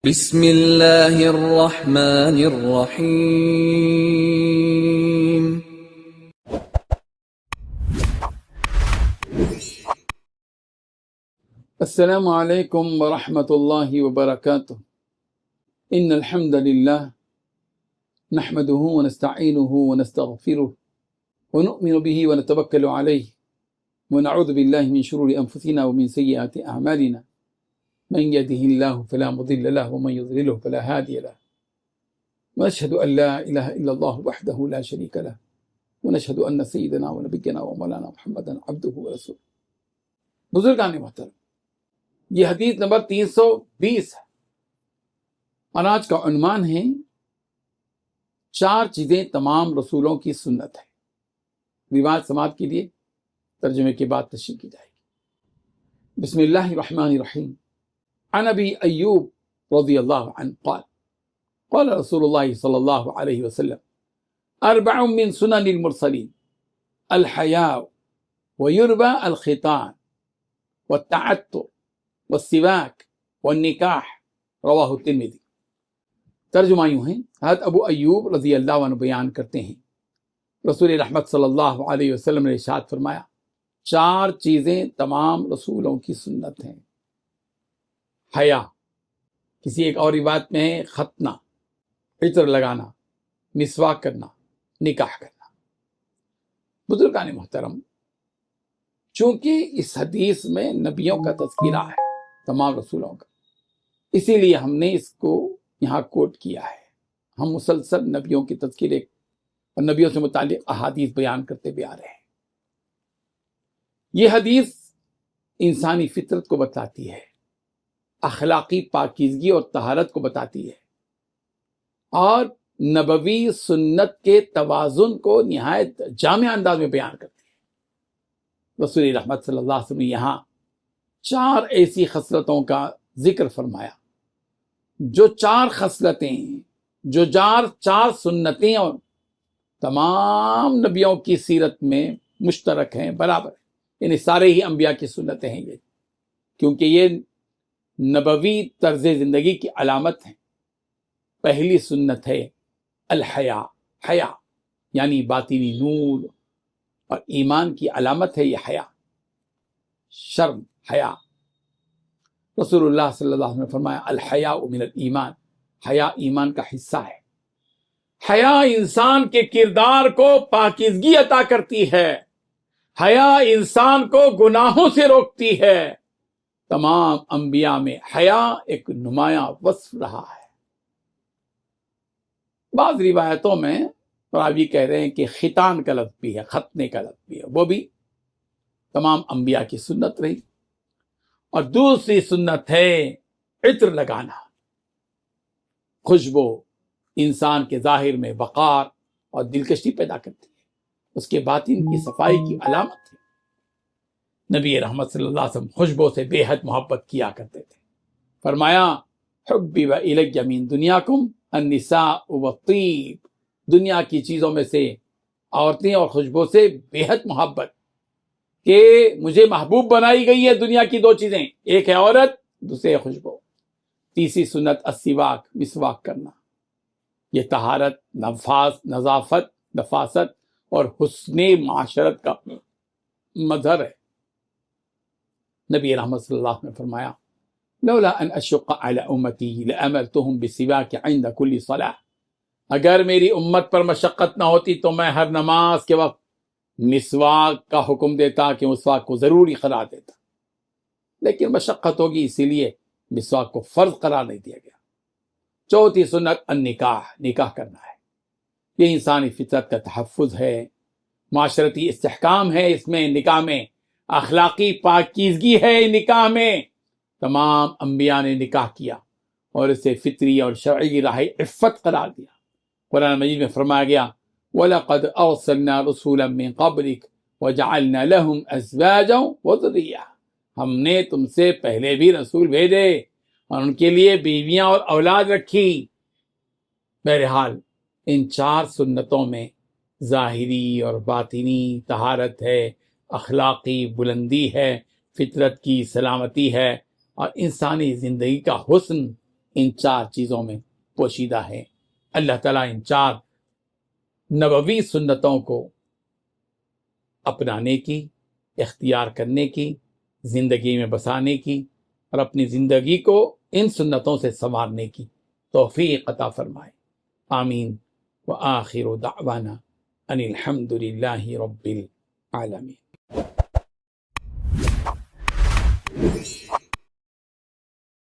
بسم اللہ الرحمن الرحیم۔ السلام علیکم ورحمۃ اللہ وبرکاتہ۔ ان الحمد للہ نحمده ونستعینه ونستغفره ونؤمن به ونتوکل علیہ ونعوذ باللہ من شرور انفسنا ومن سیئات اعمالنا من يهده الله فلا مضل له ومن يضلله فلا هادي له ونشهد ان لا اله الا الله وحده لا شريك له ونشهد ان سيدنا ونبينا ومولانا محمدا عبده ورسوله۔ بزرگان محترم، یہ حدیث نمبر 320 ہے اور آج کا عنوان ہے 4 چیزیں تمام رسولوں کی سنت ہے۔ روایت سماعت کے لیے ترجمے کے بعد تشریح کی جائے گی۔ بسم اللہ الرحمن الرحیم۔ عن ابی ایوب رضی اللہ عنہ قال قال رسول اللہ صلی اللہ علیہ وسلم 4 من سنن المرسلین الحیاء ویربى الختان والتعطر والسواک والنکاح، رواہ الترمذی۔ ترجمہ یوں ہے، حضرت ابو ایوب رضی اللہ عنہ بیان کرتے ہیں، رسول رحمت صلی اللہ علیہ وسلم نے ارشاد فرمایا 4 چیزیں تمام رسولوں کی سنت ہیں۔ حیا، کسی ایک اور روایت میں ہے ختنہ، عطر لگانا، مسواک کرنا، نکاح کرنا۔ بزرگان محترم، چونکہ اس حدیث میں نبیوں کا تذکرہ ہے، تمام رسولوں کا، اسی لیے ہم نے اس کو یہاں کوٹ کیا ہے۔ ہم مسلسل نبیوں کے تذکرے اور نبیوں سے متعلق احادیث بیان کرتے بھی آ رہے ہیں۔ یہ حدیث انسانی فطرت کو بتاتی ہے، اخلاقی پاکیزگی اور طہارت کو بتاتی ہے، اور نبوی سنت کے توازن کو نہایت جامع انداز میں بیان کرتی ہے۔ رسول رحمت صلی اللہ علیہ وسلم نے یہاں 4 ایسی خصلتوں کا ذکر فرمایا، جو 4 خصلتیں، جو 4 سنتیں اور تمام نبیوں کی سیرت میں مشترک ہیں، برابر ہیں، یعنی سارے ہی انبیاء کی سنتیں ہیں یہ، کیونکہ یہ نبوی طرز زندگی کی علامت ہیں۔ پہلی سنت ہے الحیا، حیا یعنی باطنی نور اور ایمان کی علامت ہے یہ حیا، شرم، حیا۔ رسول اللہ صلی اللہ علیہ وسلم نے فرمایا الحیاء من الایمان، حیا ایمان کا حصہ ہے۔ حیا انسان کے کردار کو پاکیزگی عطا کرتی ہے، حیا انسان کو گناہوں سے روکتی ہے۔ تمام انبیاء میں حیا ایک نمایاں وصف رہا ہے۔ بعض روایتوں میں راوی کہہ رہے ہیں کہ ختان کا لفظ بھی ہے، ختنے کا لفظ بھی ہے، وہ بھی تمام انبیاء کی سنت رہی۔ اور دوسری سنت ہے عطر لگانا، خوشبو انسان کے ظاہر میں وقار اور دلکشی پیدا کرتی ہے، اس کے باطن کی صفائی کی علامت ہے۔ نبی رحمت صلی اللہ علیہ وسلم خوشبو سے بے حد محبت کیا کرتے تھے۔ فرمایا حبب الی من دنیاکم النساء والطیب، دنیا کی چیزوں میں سے عورتیں اور خوشبو سے بے حد محبت، کہ مجھے محبوب بنائی گئی ہے دنیا کی 2 چیزیں، ایک ہے عورت، دوسرے ہے خوشبو۔ تیسری سنت السواک، مسواک کرنا، یہ طہارت، نظافت، نفاست اور حسن معاشرت کا مظہر ہے۔ نبی رحمت صلی اللہ علیہ وسلم نے فرمایا لولا ان اشق علی امتی لامرتهم بالسواک عند كل صلاۃ، اگر میری امت پر مشقت نہ ہوتی تو میں ہر نماز کے وقت مسواک کا حکم دیتا، کہ مسواک کو ضروری قرار دیتا، لیکن مشقت ہوگی اسی لیے مسواک کو فرض قرار نہیں دیا گیا۔ چوتھی سنت النکاح، نکاح کرنا ہے، یہ انسانی فطرت کا تحفظ ہے، معاشرتی استحکام ہے، اس میں نکاح میں اخلاقی پاکیزگی ہے۔ نکاح میں تمام انبیاء نے نکاح کیا اور اسے فطری اور شرعی راہ عفت قرار دیا۔ قرآن مجید میں فرمایا گیا وَلَقَدْ أَرْسَلْنَا رُسُولًا مِّن قَبْلِكَ وَجَعَلْنَا لَهُمْ أَزْوَاجًا وَذُرِّيَّةً، ہم نے تم سے پہلے بھی رسول بھیجے اور ان کے لیے بیویاں اور اولاد رکھی۔ بہرحال ان 4 سنتوں میں ظاہری اور باطنی طہارت ہے، اخلاقی بلندی ہے، فطرت کی سلامتی ہے، اور انسانی زندگی کا حسن، ان 4 چیزوں میں پوشیدہ ہے۔ اللہ تعالیٰ ان 4 نبوی سنتوں کو اپنانے کی، اختیار کرنے کی، زندگی میں بسانے کی اور اپنی زندگی کو ان سنتوں سے سنوارنے کی توفیق عطا فرمائے۔ آمین۔ وآخر دعوانا ان الحمد للہ رب العالمین۔